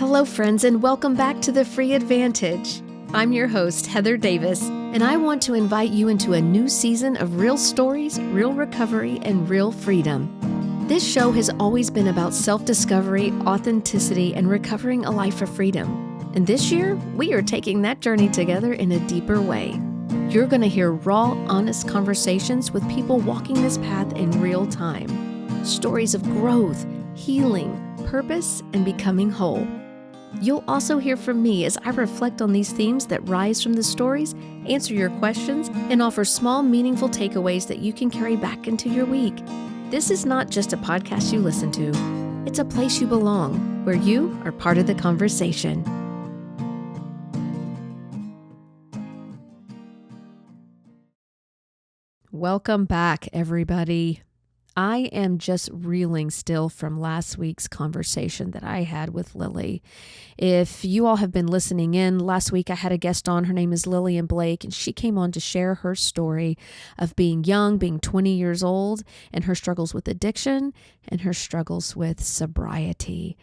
Hello, friends, and welcome back to The Free Advantage. I'm your host, Heather Davis, and I want to invite you into a new season of real stories, real recovery, and real freedom. This show has always been about self-discovery, authenticity, and recovering a life of freedom. And this year, we are taking that journey together in a deeper way. You're going to hear raw, honest conversations with people walking this path in real time. Stories of growth, healing, purpose, and becoming whole. You'll also hear from me as I reflect on these themes that rise from the stories, answer your questions, and offer small, meaningful takeaways that you can carry back into your week. This is not just a podcast you listen to. It's a place you belong, where you are part of the conversation. Welcome back, everybody. I am just reeling still from last week's conversation that I had with Lily. If you all have been listening in, last week I had a guest on. Her name is Lillian Blake, and she came on to share her story of being young, being 20 years old, and her struggles with addiction and her struggles with sobriety.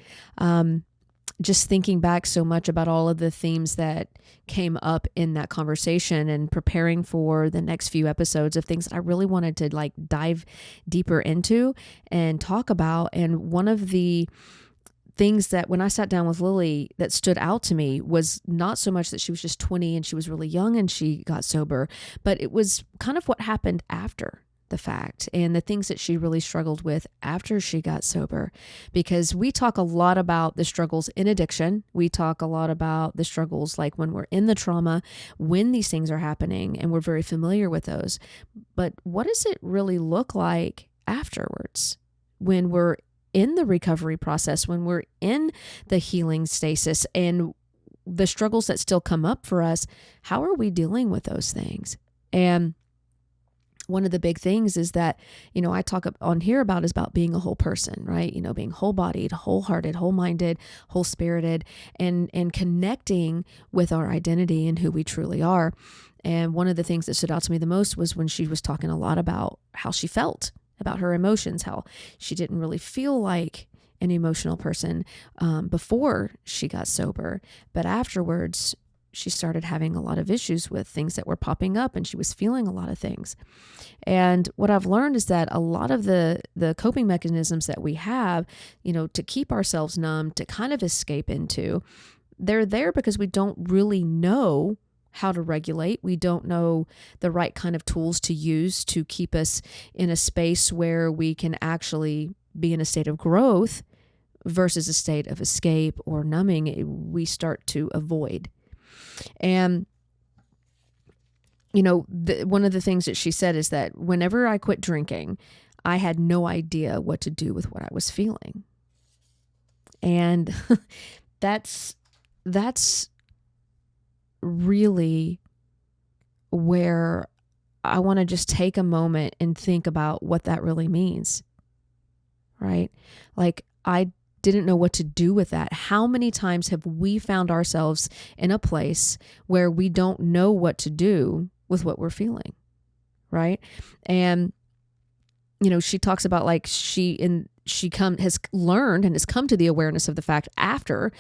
Just thinking back so much about all of the themes that came up in that conversation and preparing for the next few episodes of things that I really wanted to dive deeper into and talk about. And one of the things that when I sat down with Lily that stood out to me was not so much that she was just 20 and she was really young and she got sober, but it was kind of what happened after the fact and the things that she really struggled with after she got sober. Because we talk a lot about the struggles in addiction. We talk a lot about the struggles like when we're in the trauma, when these things are happening, and we're very familiar with those. But what does it really look like afterwards when we're in the recovery process, when we're in the healing stasis and the struggles that still come up for us? How are we dealing with those things? And one of the big things is that, I talk on here about is about being a whole person, right? Being whole-bodied, wholehearted, whole-minded, whole-spirited, and connecting with our identity and who we truly are. And one of the things that stood out to me the most was when she was talking a lot about how she felt, about her emotions, how she didn't really feel like an emotional person before she got sober, but afterwards, she started having a lot of issues with things that were popping up, and she was feeling a lot of things. And what I've learned is that a lot of the coping mechanisms that we have, to keep ourselves numb, to kind of escape into, they're there because we don't really know how to regulate. We don't know the right kind of tools to use to keep us in a space where we can actually be in a state of growth versus a state of escape or numbing. We start to avoid. And, one of the things that she said is that whenever I quit drinking, I had no idea what to do with what I was feeling. And that's really where I want to just take a moment and think about what that really means, right? Like, I didn't know what to do with that. How many times have we found ourselves in a place where we don't know what to do with what we're feeling, right? And she talks about has learned and has come to the awareness of the fact after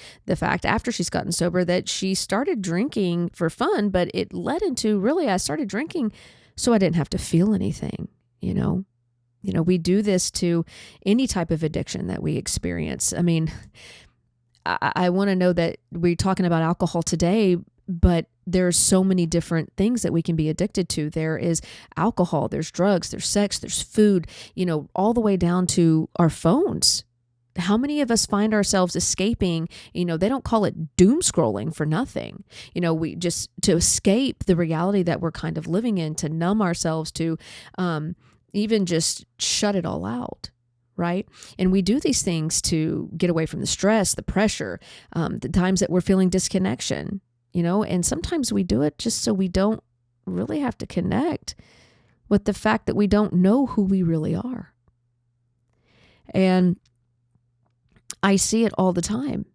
she's gotten sober that she started drinking for fun, but it led into really I started drinking so I didn't have to feel anything, we do this to any type of addiction that we experience. I mean, I want to know that we're talking about alcohol today, but there's so many different things that we can be addicted to. There is alcohol, there's drugs, there's sex, there's food, all the way down to our phones. How many of us find ourselves escaping? They don't call it doom scrolling for nothing. We just to escape the reality that we're kind of living in, to numb ourselves, to even just shut it all out, right? And we do these things to get away from the stress, the pressure, the times that we're feeling disconnection, and sometimes we do it just so we don't really have to connect with the fact that we don't know who we really are. And I see it all the time.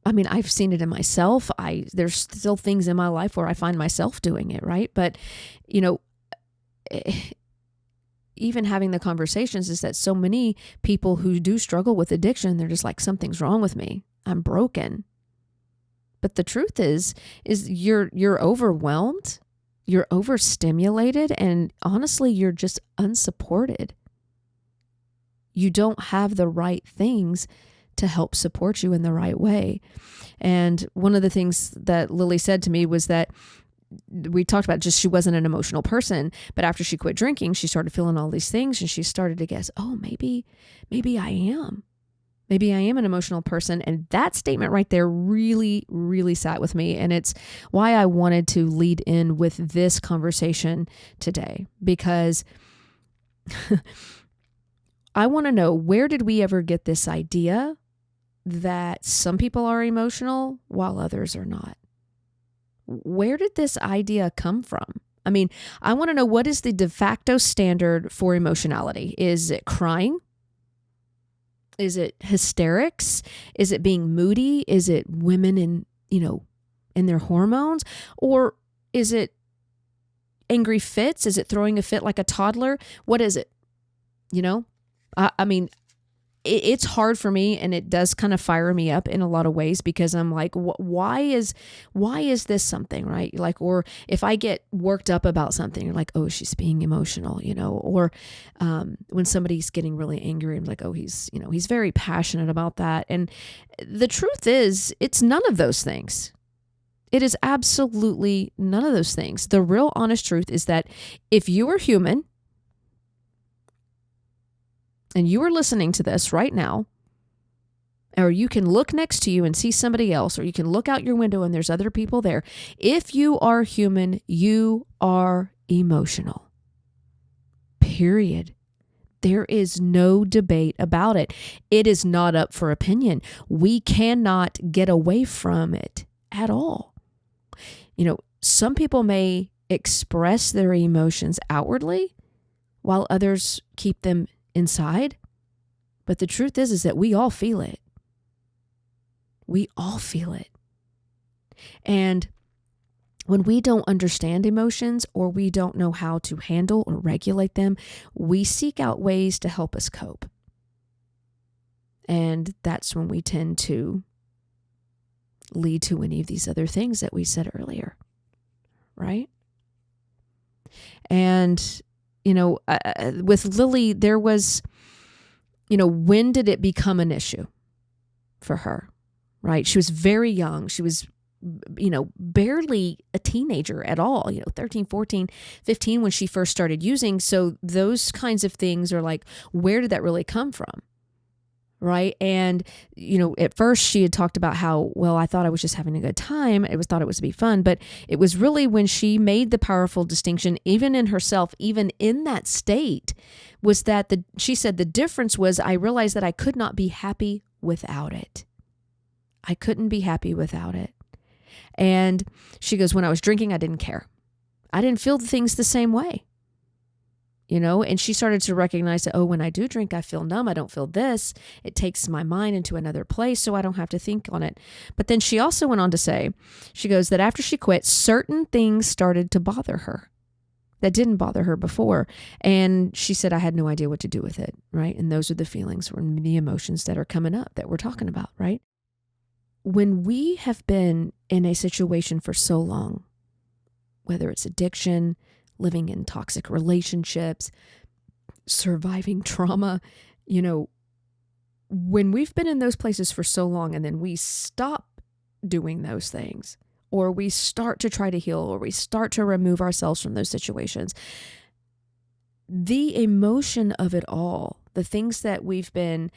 I mean, I've seen it in myself. There's still things in my life where I find myself doing it, right? But, even having the conversations is that so many people who do struggle with addiction, they're just like, something's wrong with me. I'm broken. But the truth is you're overwhelmed, you're overstimulated, and honestly, you're just unsupported. You don't have the right things to help support you in the right way. And one of the things that Lily said to me was that we talked about just she wasn't an emotional person, but after she quit drinking, she started feeling all these things and she started to guess, oh, maybe I am. Maybe I am an emotional person. And that statement right there really, really sat with me. And it's why I wanted to lead in with this conversation today, because I want to know, where did we ever get this idea that some people are emotional while others are not? Where did this idea come from? I mean, I want to know, what is the de facto standard for emotionality? Is it crying? Is it hysterics? Is it being moody? Is it women in their hormones? Or is it angry fits? Is it throwing a fit like a toddler? What is it? I mean, it's hard for me, and it does kind of fire me up in a lot of ways, because I'm like, why is this something, right? Like, or if I get worked up about something, you're like, oh, she's being emotional, or when somebody's getting really angry, I'm like, oh, he's very passionate about that. And the truth is, it's none of those things. It is absolutely none of those things. The real honest truth is that if you are human, and you are listening to this right now, or you can look next to you and see somebody else, or you can look out your window and there's other people there. If you are human, you are emotional. Period. There is no debate about it. It is not up for opinion. We cannot get away from it at all. Some people may express their emotions outwardly while others keep them inside. But the truth is that we all feel it. We all feel it. And when we don't understand emotions, or we don't know how to handle or regulate them, we seek out ways to help us cope. And that's when we tend to lead to any of these other things that we said earlier, right? And with Lily, there was, when did it become an issue for her, right? She was very young. She was, barely a teenager at all, 13, 14, 15 when she first started using. So those kinds of things are like, where did that really come from? Right. And, at first she had talked about how, well, I thought I was just having a good time. Thought it was to be fun. But it was really when she made the powerful distinction, even in herself, even in that state, was that she said the difference was, I realized that I could not be happy without it. I couldn't be happy without it. And she goes, when I was drinking, I didn't care. I didn't feel the things the same way. And she started to recognize that, oh, when I do drink, I feel numb. I don't feel this. It takes my mind into another place, so I don't have to think on it. But then she also went on to say, she goes, that after she quit, certain things started to bother her that didn't bother her before. And she said, I had no idea what to do with it, right? And those are the feelings or the emotions that are coming up that we're talking about, right? When we have been in a situation for so long, whether it's addiction, living in toxic relationships, surviving trauma, when we've been in those places for so long and then we stop doing those things, or we start to try to heal, or we start to remove ourselves from those situations, the emotion of it all, the things that we've been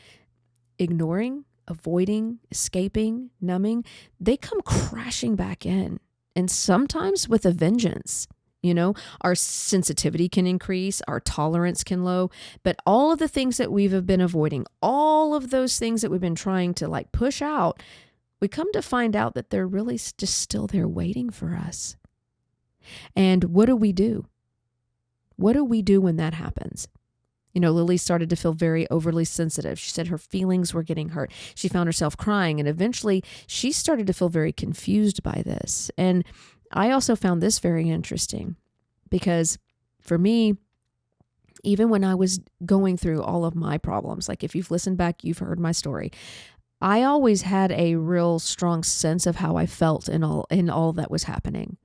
ignoring, avoiding, escaping, numbing, they come crashing back in, and sometimes with a vengeance. Our sensitivity can increase, our tolerance can low, but all of the things that we've been avoiding, all of those things that we've been trying to push out, we come to find out that they're really just still there waiting for us. And what do we do? What do we do when that happens? Lily started to feel very overly sensitive. She said her feelings were getting hurt. She found herself crying, and eventually she started to feel very confused by this. And I also found this very interesting, because for me, even when I was going through all of my problems, like if you've listened back, you've heard my story. I always had a real strong sense of how I felt in all that was happening.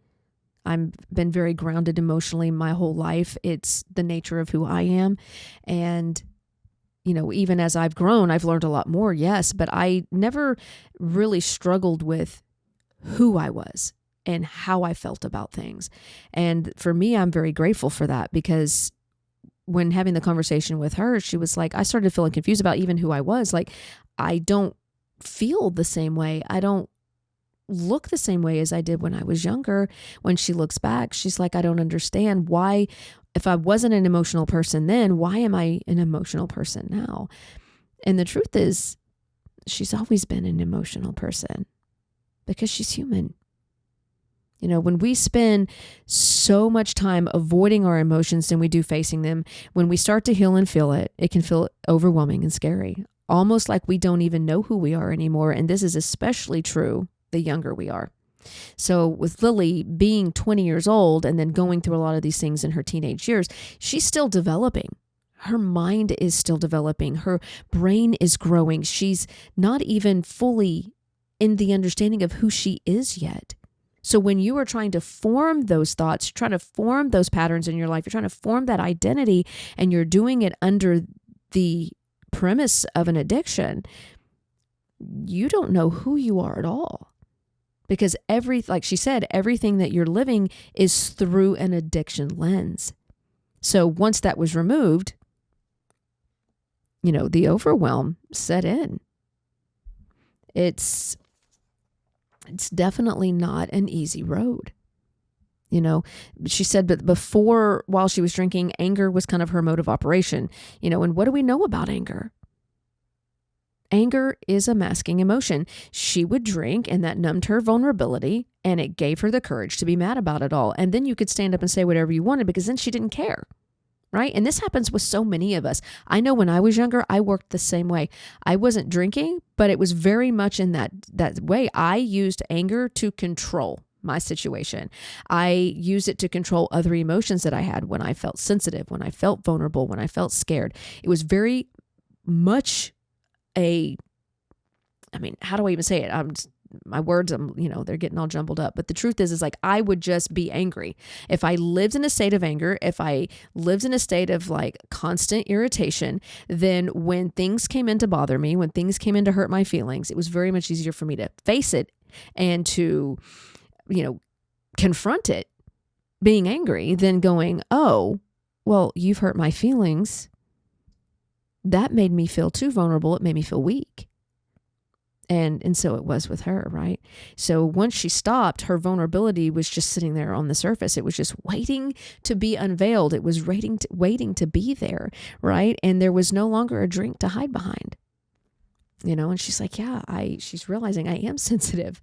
I've been very grounded emotionally my whole life. It's the nature of who I am. And, even as I've grown, I've learned a lot more, yes, but I never really struggled with who I was and how I felt about things. And for me, I'm very grateful for that, because when having the conversation with her, she was like, I started feeling confused about even who I was. Like, I don't feel the same way. I don't look the same way as I did when I was younger. When she looks back, she's like, I don't understand why, if I wasn't an emotional person then, why am I an emotional person now? And the truth is, she's always been an emotional person because she's human. When we spend so much time avoiding our emotions than we do facing them, when we start to heal and feel it, it can feel overwhelming and scary, almost like we don't even know who we are anymore. And this is especially true the younger we are. So with Lily being 20 years old and then going through a lot of these things in her teenage years, she's still developing. Her mind is still developing. Her brain is growing. She's not even fully in the understanding of who she is yet. So when you are trying to form those thoughts, trying to form those patterns in your life, you're trying to form that identity, and you're doing it under the premise of an addiction, you don't know who you are at all. Because like she said, everything that you're living is through an addiction lens. So once that was removed, the overwhelm set in. It's definitely not an easy road. She said, but before, while she was drinking, anger was kind of her mode of operation. And what do we know about anger? Anger is a masking emotion. She would drink, and that numbed her vulnerability, and it gave her the courage to be mad about it all. And then you could stand up and say whatever you wanted, because then she didn't care, right? And this happens with so many of us. I know when I was younger, I worked the same way. I wasn't drinking, but it was very much in that way. I used anger to control my situation. I used it to control other emotions that I had when I felt sensitive, when I felt vulnerable, when I felt scared. It was very much how do I even say it? My words, they're getting all jumbled up. But the truth is like, I would just be angry. If I lived in a state of anger, if I lived in a state of like constant irritation, then when things came in to bother me, when things came in to hurt my feelings, it was very much easier for me to face it and to, confront it, being angry, than going, oh, well, you've hurt my feelings. That made me feel too vulnerable. It made me feel weak. And so it was with her, right? So once she stopped, her vulnerability was just sitting there on the surface. It was just waiting to be unveiled. It was waiting to be there, right? And there was no longer a drink to hide behind, and she's like, she's realizing I am sensitive.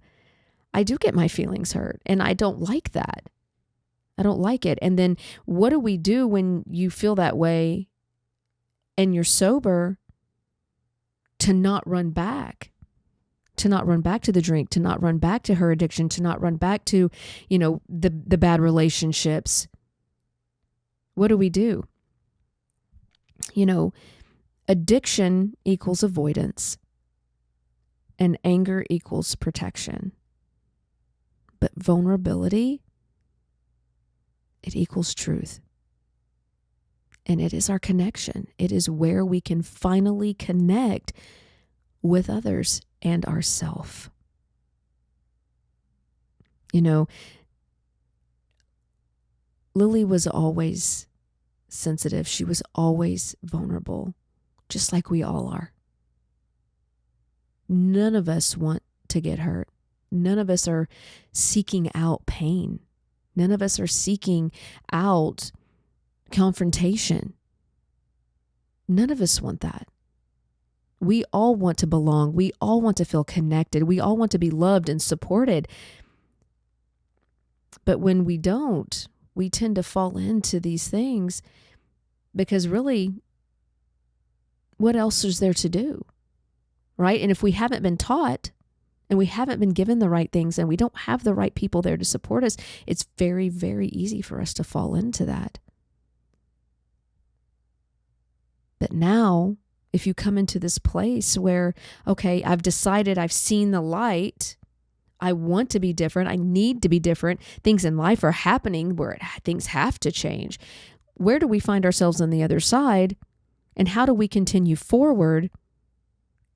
I do get my feelings hurt, and I don't like that. I don't like it. And then what do we do when you feel that way and you're sober? To not run back. To not run back to the drink, to not run back to her addiction, to not run back to, the bad relationships. What do we do? Addiction equals avoidance, and anger equals protection. But vulnerability, it equals truth. And it is our connection. It is where we can finally connect with others and ourself. Lily was always sensitive. She was always vulnerable, just like we all are. None of us want to get hurt. None of us are seeking out pain. None of us are seeking out confrontation. None of us want that. We all want to belong. We all want to feel connected. We all want to be loved and supported. But when we don't, we tend to fall into these things because really, what else is there to do? Right? And if we haven't been taught and we haven't been given the right things and we don't have the right people there to support us, it's very, very easy for us to fall into that. But now, if you come into this place where, okay, I've decided, I've seen the light, I want to be different, I need to be different, things in life are happening where things have to change. Where do we find ourselves on the other side? And how do we continue forward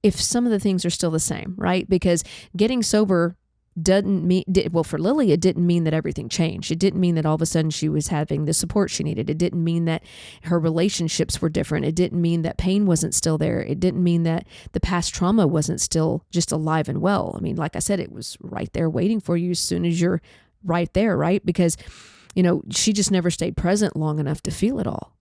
if some of the things are still the same, right? Because getting sober doesn't mean, well, for Lily, it didn't mean that everything changed. It didn't mean that all of a sudden she was having the support she needed. It didn't mean that her relationships were different. It didn't mean that pain wasn't still there. It didn't mean that the past trauma wasn't still just alive and well. I mean, like I said, it was right there waiting for you as soon as you're right there, right? Because, she just never stayed present long enough to feel it all.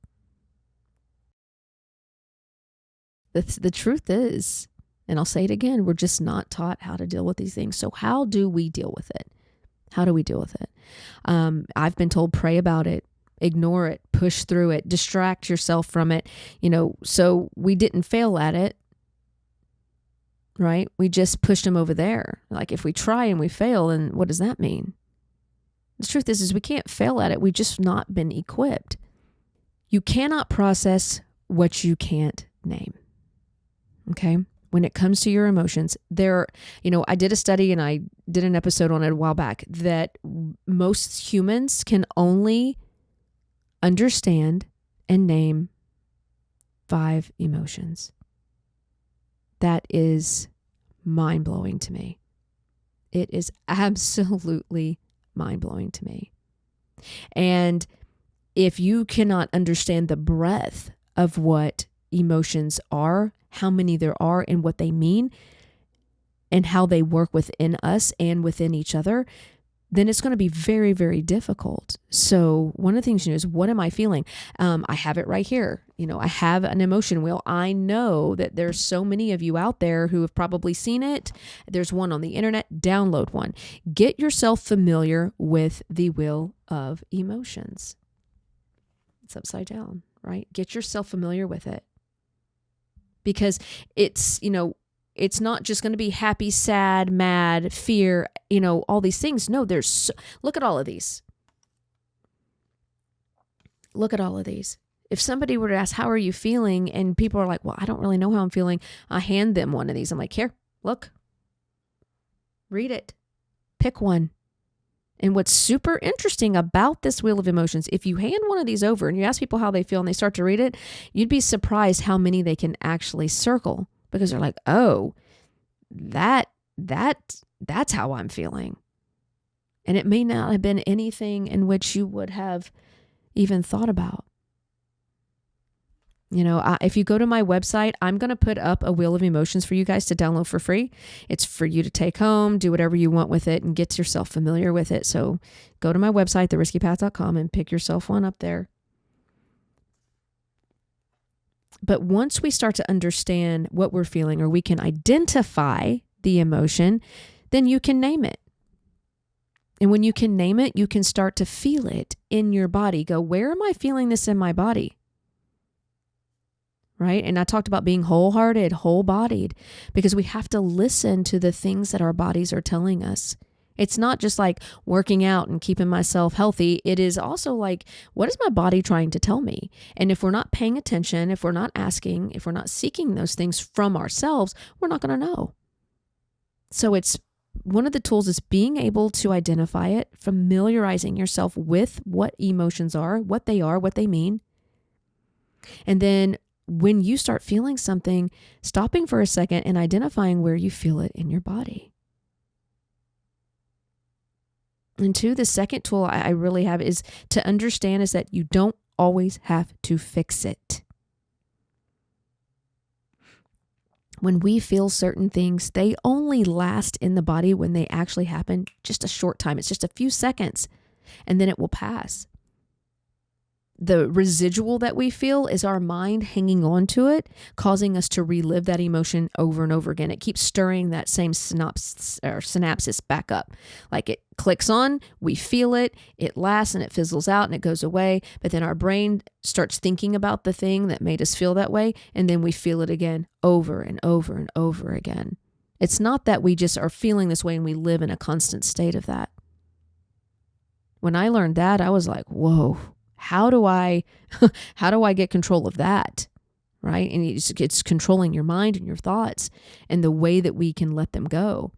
The truth is, and I'll say it again, we're just not taught how to deal with these things. So how do we deal with it? How do we deal with it? I've been told, pray about it, ignore it, push through it, distract yourself from it, so we didn't fail at it, right? We just pushed them over there. Like if we try and we fail, then what does that mean? The truth is we can't fail at it. We've just not been equipped. You cannot process what you can't name. Okay? When it comes to your emotions, I did a study and I did an episode on it a while back that most humans can only understand and name 5 emotions. That is mind-blowing to me. It is absolutely mind-blowing to me. And if you cannot understand the breadth of what emotions are, how many there are and what they mean, and how they work within us and within each other, then it's going to be very, very difficult. So one of the things is, what am I feeling? I have it right here. I have an emotion wheel. I know that there's so many of you out there who have probably seen it. There's one on the internet. Download one. Get yourself familiar with the wheel of emotions. It's upside down, right? Get yourself familiar with it. Because it's not just going to be happy, sad, mad, fear, all these things. No, look at all of these. Look at all of these. If somebody were to ask, how are you feeling? And people are like, well, I don't really know how I'm feeling. I hand them one of these. I'm like, here, look, read it, pick one. And what's super interesting about this wheel of emotions, if you hand one of these over and you ask people how they feel and they start to read it, you'd be surprised how many they can actually circle, because they're like, oh, that's how I'm feeling. And it may not have been anything in which you would have even thought about. If you go to my website, I'm going to put up a wheel of emotions for you guys to download for free. It's for you to take home, do whatever you want with it, and get yourself familiar with it. So go to my website, theriskypath.com, and pick yourself one up there. But once we start to understand what we're feeling, or we can identify the emotion, then you can name it. And when you can name it, you can start to feel it in your body. Go, where am I feeling this in my body? Right? And I talked about being wholehearted, whole-bodied, because we have to listen to the things that our bodies are telling us. It's not just like working out and keeping myself healthy. It is also like, what is my body trying to tell me? And if we're not paying attention, if we're not asking, if we're not seeking those things from ourselves, we're not going to know. So it's one of the tools is being able to identify it, familiarizing yourself with what emotions are, what they mean. And then when you start feeling something, stopping for a second and identifying where you feel it in your body. And two, the second tool I really have is to understand is that you don't always have to fix it. When we feel certain things, they only last in the body when they actually happen just a short time. It's just a few seconds, and then it will pass. The residual that we feel is our mind hanging on to it, causing us to relive that emotion over and over again. It keeps stirring that same synapses back up. Like it clicks on, we feel it, it lasts and it fizzles out and it goes away. But then our brain starts thinking about the thing that made us feel that way. And then we feel it again over and over and over again. It's not that we just are feeling this way and we live in a constant state of that. When I learned that, I was like, whoa. How do I get control of that? right? And it's controlling your mind and your thoughts and the way that we can let them go,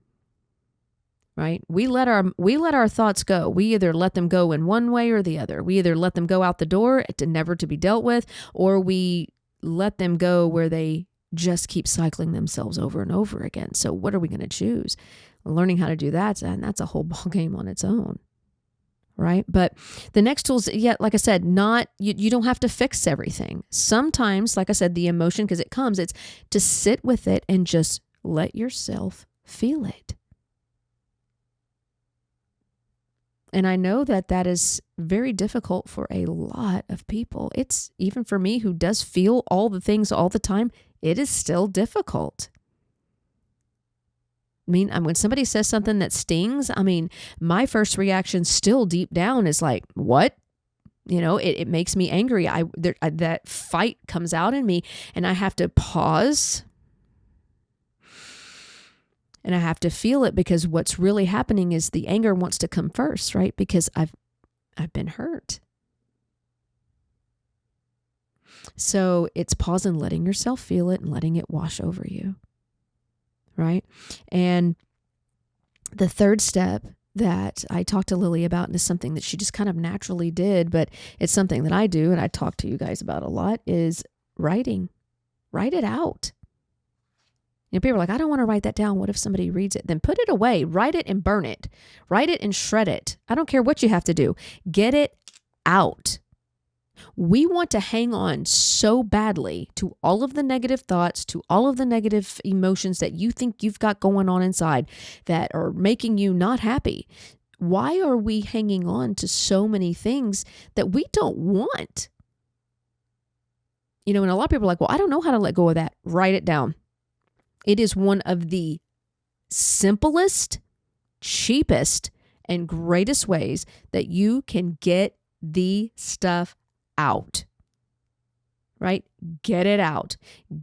right? We let our thoughts go. We either let them go in one way or the other. We either let them go out the door to never to be dealt with, or we let them go where they just keep cycling themselves over and over again. So what are we going to choose? Learning how to do that, and that's a whole ball game on its own, right? But the next tools, yet, like I said, you don't have to fix everything. Sometimes, like I said, the emotion, because it comes, it's to sit with it and just let yourself feel it. And I know that is very difficult for a lot of people. It's even for me, who does feel all the things all the time, it is still difficult. I mean, when somebody says something that stings, my first reaction still deep down is like, what? It makes me angry. That fight comes out in me, and I have to pause. And I have to feel it, because what's really happening is the anger wants to come first, right? Because I've been hurt. So it's pausing, letting yourself feel it and letting it wash over you, right? And the third step that I talked to Lily about, and is something that she just kind of naturally did, but it's something that I do and I talk to you guys about a lot, is writing. Write it out. People are like, I don't want to write that down. What if somebody reads it? Then put it away. Write it and burn it. Write it and shred it. I don't care what you have to do. Get it out. We want to hang on so badly to all of the negative thoughts, to all of the negative emotions that you think you've got going on inside that are making you not happy. Why are we hanging on to so many things that we don't want? And a lot of people are like, well, I don't know how to let go of that. Write it down. It is one of the simplest, cheapest, and greatest ways that you can get the stuff out, right? Get it out.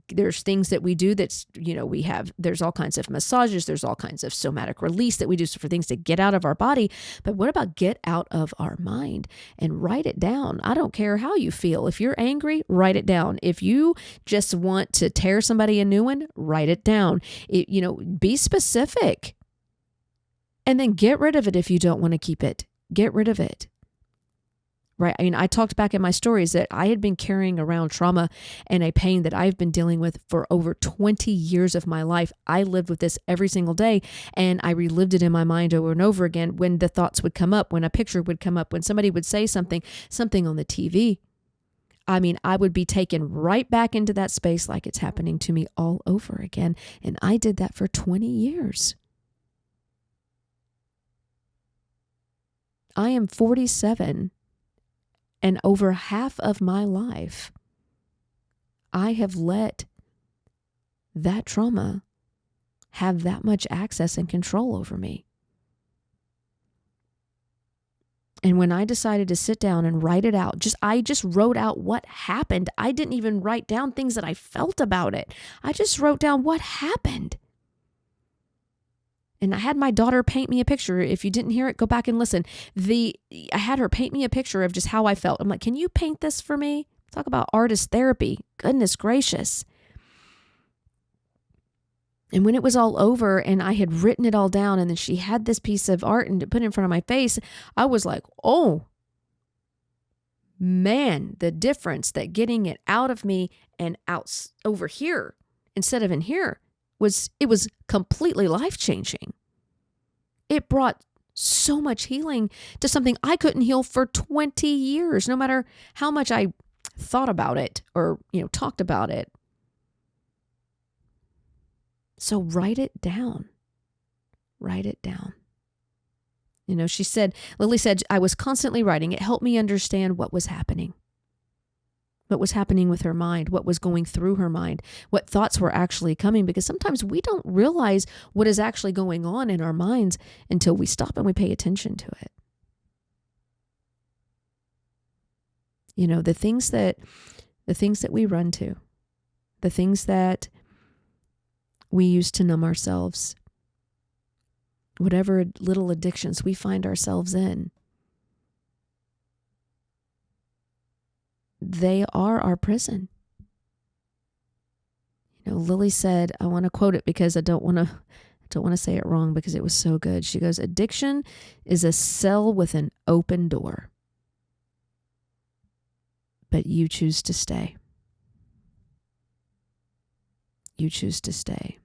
There's things that we do that's, there's all kinds of massages, there's all kinds of somatic release that we do for things to get out of our body. But what about get out of our mind and write it down? I don't care how you feel. If you're angry, write it down. If you just want to tear somebody a new one, write it down. Be specific. And then get rid of it if you don't want to keep it. Get rid of it. Right. I talked back in my stories that I had been carrying around trauma and a pain that I've been dealing with for over 20 years of my life. I lived with this every single day, and I relived it in my mind over and over again when the thoughts would come up, when a picture would come up, when somebody would say something on the TV. I would be taken right back into that space like it's happening to me all over again. And I did that for 20 years. I am 47. And over half of my life, I have let that trauma have that much access and control over me. And when I decided to sit down and write it out, I just wrote out what happened. I didn't even write down things that I felt about it. I just wrote down what happened. And I had my daughter paint me a picture. If you didn't hear it, go back and listen. I had her paint me a picture of just how I felt. I'm like, can you paint this for me? Talk about artist therapy. Goodness gracious. And when it was all over and I had written it all down, and then she had this piece of art and put it in front of my face, I was like, oh, man, the difference that getting it out of me and out over here instead of in here was completely life-changing. It brought so much healing to something I couldn't heal for 20 years, no matter how much I thought about it or, talked about it. So write it down. Write it down. Lily said, I was constantly writing. It helped me understand what was happening. What was happening with her mind, what was going through her mind, what thoughts were actually coming, because sometimes we don't realize what is actually going on in our minds until we stop and we pay attention to it. The things that we run to, the things that we use to numb ourselves, whatever little addictions we find ourselves in, they are our prison. Lily said, I want to quote it because I don't want to say it wrong because it was so good. She goes, addiction is a cell with an open door, but you choose to stay. You choose to stay.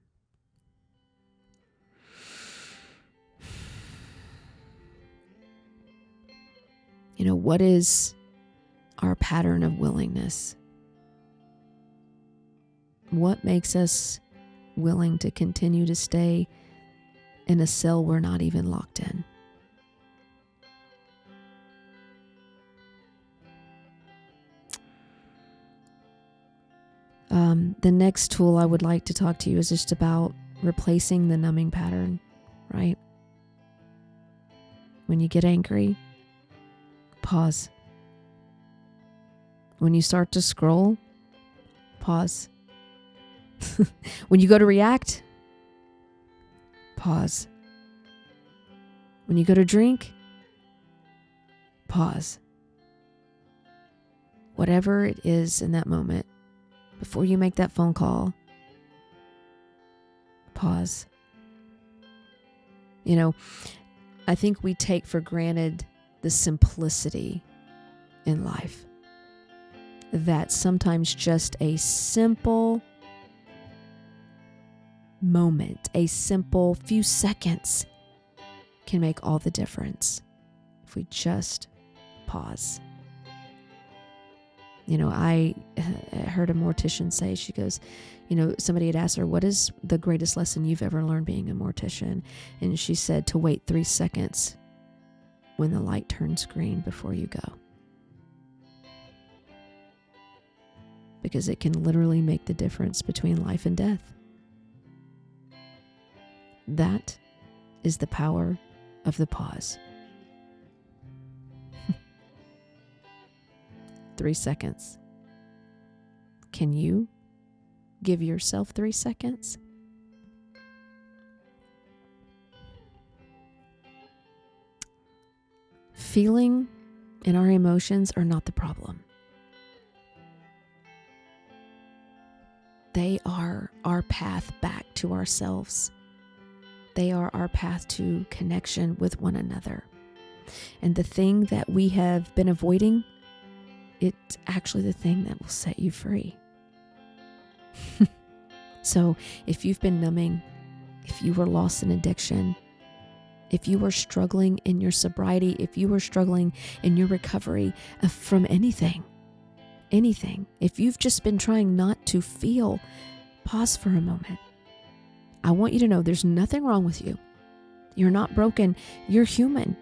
What is our pattern of willingness? What makes us willing to continue to stay in a cell we're not even locked in? The next tool I would like to talk to you is just about replacing the numbing pattern, right? When you get angry, pause. When you start to scroll, pause. When you go to react, pause. When you go to drink, pause. Whatever it is in that moment, before you make that phone call, pause. I think we take for granted the simplicity in life. That sometimes just a simple moment, a simple few seconds can make all the difference if we just pause. I heard a mortician say, she goes, somebody had asked her, what is the greatest lesson you've ever learned being a mortician? And she said to wait 3 seconds when the light turns green before you go. Because it can literally make the difference between life and death. That is the power of the pause. 3 seconds. Can you give yourself 3 seconds? Feeling and our emotions are not the problem. They are our path back to ourselves. They are our path to connection with one another. And the thing that we have been avoiding, it's actually the thing that will set you free. So if you've been numbing, if you were lost in addiction, if you were struggling in your sobriety, if you were struggling in your recovery from anything, if you've just been trying not to feel, pause for a moment. I want you to know there's nothing wrong with you. You're not broken. You're human.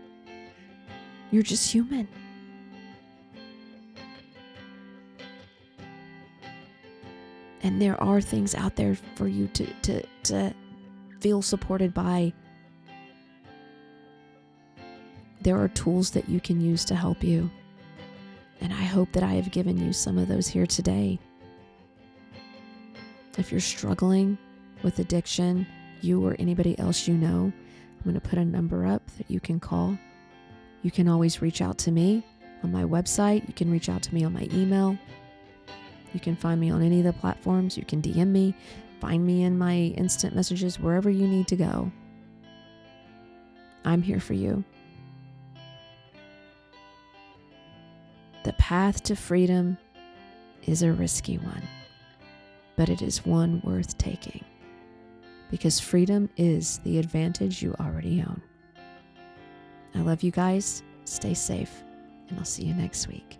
You're just human. And there are things out there for you to feel supported by. There are tools that you can use to help you. And I hope that I have given you some of those here today. If you're struggling with addiction, you or anybody else I'm going to put a number up that you can call. You can always reach out to me on my website. You can reach out to me on my email. You can find me on any of the platforms. You can DM me, find me in my instant messages, wherever you need to go. I'm here for you. The path to freedom is a risky one, but it is one worth taking, because freedom is the advantage you already own. I love you guys. Stay safe, and I'll see you next week.